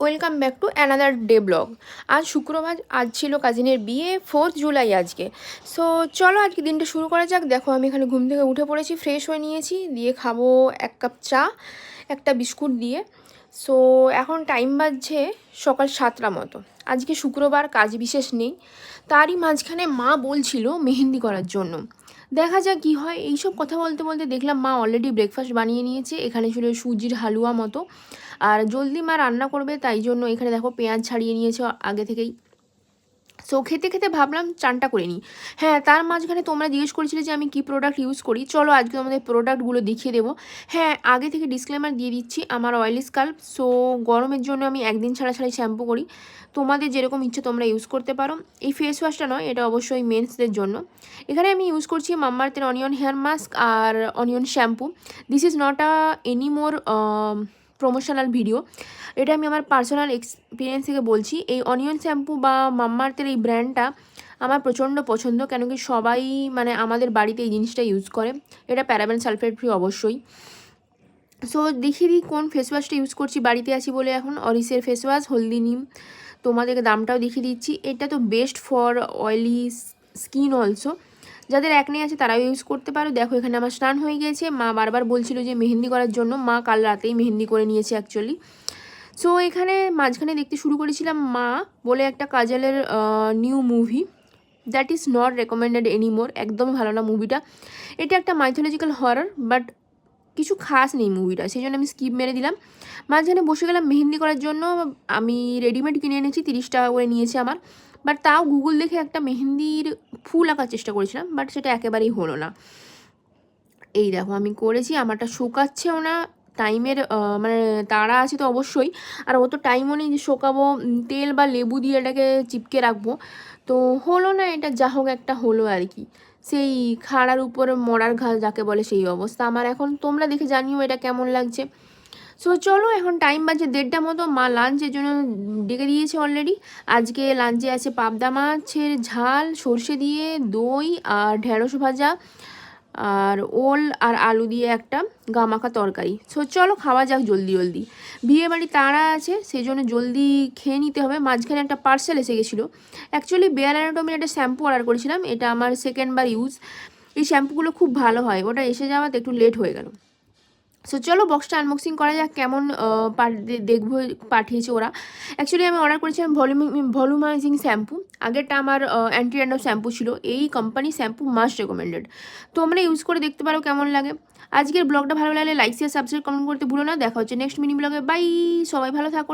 Welcome back to another day blog. আজ শুক্রবার, আজ ছিল কাজিনের বিয়ে, 4th জুলাই আজকে। সো চলো আজকে দিনটা শুরু করা যাক। দেখো আমি এখানে ঘুম থেকে উঠে পড়েছি, ফ্রেশ হয়ে নিয়েছি, দিয়ে খাবো 1 কাপ চা একটা বিস্কুট দিয়ে। সো এখন টাইম বাজছে সকাল 7টা মতো। আজকে শুক্রবার, কাজ বিশেষ নেই। তারই মাঝখানে মা বলছিল মেহেন্দি করার জন্য, দেখা যাক কী হয়। এইসব কথা বলতে বলতে দেখলাম মা অলরেডি ব্রেকফাস্ট বানিয়ে নিয়েছে। এখানে ছিল সুজির হালুয়া মতো, আর জলদি মা রান্না করবে তাই জন্য এখানে দেখো পেঁয়াজ ছাড়িয়ে নিয়েছে আগে থেকেই। সো খেতে খেতে ভাবলাম চানটা করে নিই। হ্যাঁ, তার মাঝখানে তোমরা জিজ্ঞেস করেছিলে যে আমি কি প্রোডাক্ট ইউজ করি। চলো আজকে তোমাদের প্রোডাক্টগুলো দেখিয়ে দেবো। হ্যাঁ, আগে থেকে ডিসক্লেমার দিয়ে দিচ্ছি, আমার অয়েলি স্কাল্প। সো গরমের জন্য আমি একদিন ছাড়া ছাড়াই শ্যাম্পু করি। তোমাদের যেরকম ইচ্ছে তোমরা ইউজ করতে পারো। এই ফেস ওয়াশটা নয়, এটা অবশ্যই মেন্সদের জন্য। এখানে আমি ইউজ করছি মাম্মাআর্থের অনিয়ন হেয়ার মাস্ক আর onion shampoo. This is not any more promotional video, এটা আমি আমার পার্সোনাল এক্সপিরিয়েন্স থেকে বলছি। এই অনিয়ন শ্যাম্পু বা মাম্মাআর্থের এই ব্র্যান্ডটা আমার প্রচণ্ড পছন্দ, কেন কি সবাই মানে আমাদের বাড়িতে এই জিনিসটা ইউজ করে। এটা প্যারাবেন সালফেট ফ্রি অবশ্যই। সো দেখিয়ে দিই কোন ফেস ওয়াশটা ইউজ করছি। বাড়িতে আছি বলে এখন অরিসের ফেস ওয়াশ হলদি নিম, তোমাদেরকে দামটাও দেখিয়ে দিচ্ছি। এটা তো best for oily skin also, যাদের অ্যাকনে আছে তারাও ইউজ করতে পারো। দেখো এখানে আমার স্নান হয়ে গিয়েছে। মা বারবার বলছিল যে মেহেন্দি করার জন্য, মা কাল রাতেই মেহেন্দি করে নিয়েছে অ্যাকচুয়ালি। সো এখানে মাঝখানে দেখতে শুরু করেছিলাম মা বলে একটা কাজলের new movie, that is not recommended anymore. একদমই ভালো না মুভিটা। এটা একটা মাইথোলজিক্যাল হরর, বাট কিছু খাস নেই মুভিটা, সেই জন্য আমি স্কিপ মেরে দিলাম। মাঝখানে বসে গেলাম মেহেন্দি করার জন্য। আমি রেডিমেড কিনে এনেছি, 30 টাকা করে নিয়েছে আমার। বাট তাও গুগল দেখে একটা মেহেন্দির ফুল আঁকার চেষ্টা করেছিলাম, বাট সেটা একেবারেই হলো না। এই দেখো আমি করেছি, আমারটা শুকাচ্ছেও না। টাইমের মানে তাড়া আছে তো অবশ্যই, আর অত টাইমও নেই যে শোকাবো, তেল বা লেবু দিয়ে এটাকে চিপকে রাখবো। তো হলো না এটা, যা হোক একটা হলো আর কি। সেই খাড়ার উপর মরার ঘাস যাকে বলে সেই অবস্থা আমার এখন। তোমরা দেখে জানিও এটা কেমন লাগছে। সো চলো এখন টাইম বাজে 1:30 মতো। মা লাঞ্চের জন্য ডেকে দিয়েছে অলরেডি। আজকে লাঞ্চে আছে পাবদা মাছের ঝাল সর্ষে দিয়ে, দই আর ঢেঁড়স ভাজা, আর ওল আর আলু দিয়ে একটা গামাখা তরকারি। সো চলো খাওয়া যাক জলদি জলদি। বিয়েবাড়ি তাড়া আছে, সেই জন্য জলদি খেয়ে নিতে হবে। মাঝখানে একটা পার্সেল এসে গেছিলো। অ্যাকচুয়ালি বেয়ার অ্যানাটমির একটা শ্যাম্পু অর্ডার করেছিলাম, এটা আমার সেকেন্ডবার ইউজ। এই শ্যাম্পুগুলো খুব ভালো হয়, ওটা এসে যাওয়াতে একটু লেট হয়ে গেল। সো চলো বক্সটা আনবক্সিং করা যাক, কেমন দেখবো পাঠিয়েছে ওরা। অ্যাকচুয়ালি আমি অর্ডার করেছিলাম ভলিউমাইজিং শ্যাম্পু। আগেরটা আমার অ্যান্টি ড্যান্ড্রফ শ্যাম্পু ছিল। এই কোম্পানি শ্যাম্পু মাস্ট রেকমেন্ডেড, তোমরা ইউজ করে দেখতে পারো কেমন লাগে। আজকের ব্লগটা ভালো লাগলে লাইক শেয়ার সাবস্ক্রাইব কমেন্ট করতে ভুলো না। দেখা হচ্ছে নেক্সট মিনি ব্লগে। বাই, সবাই ভালো থাকো।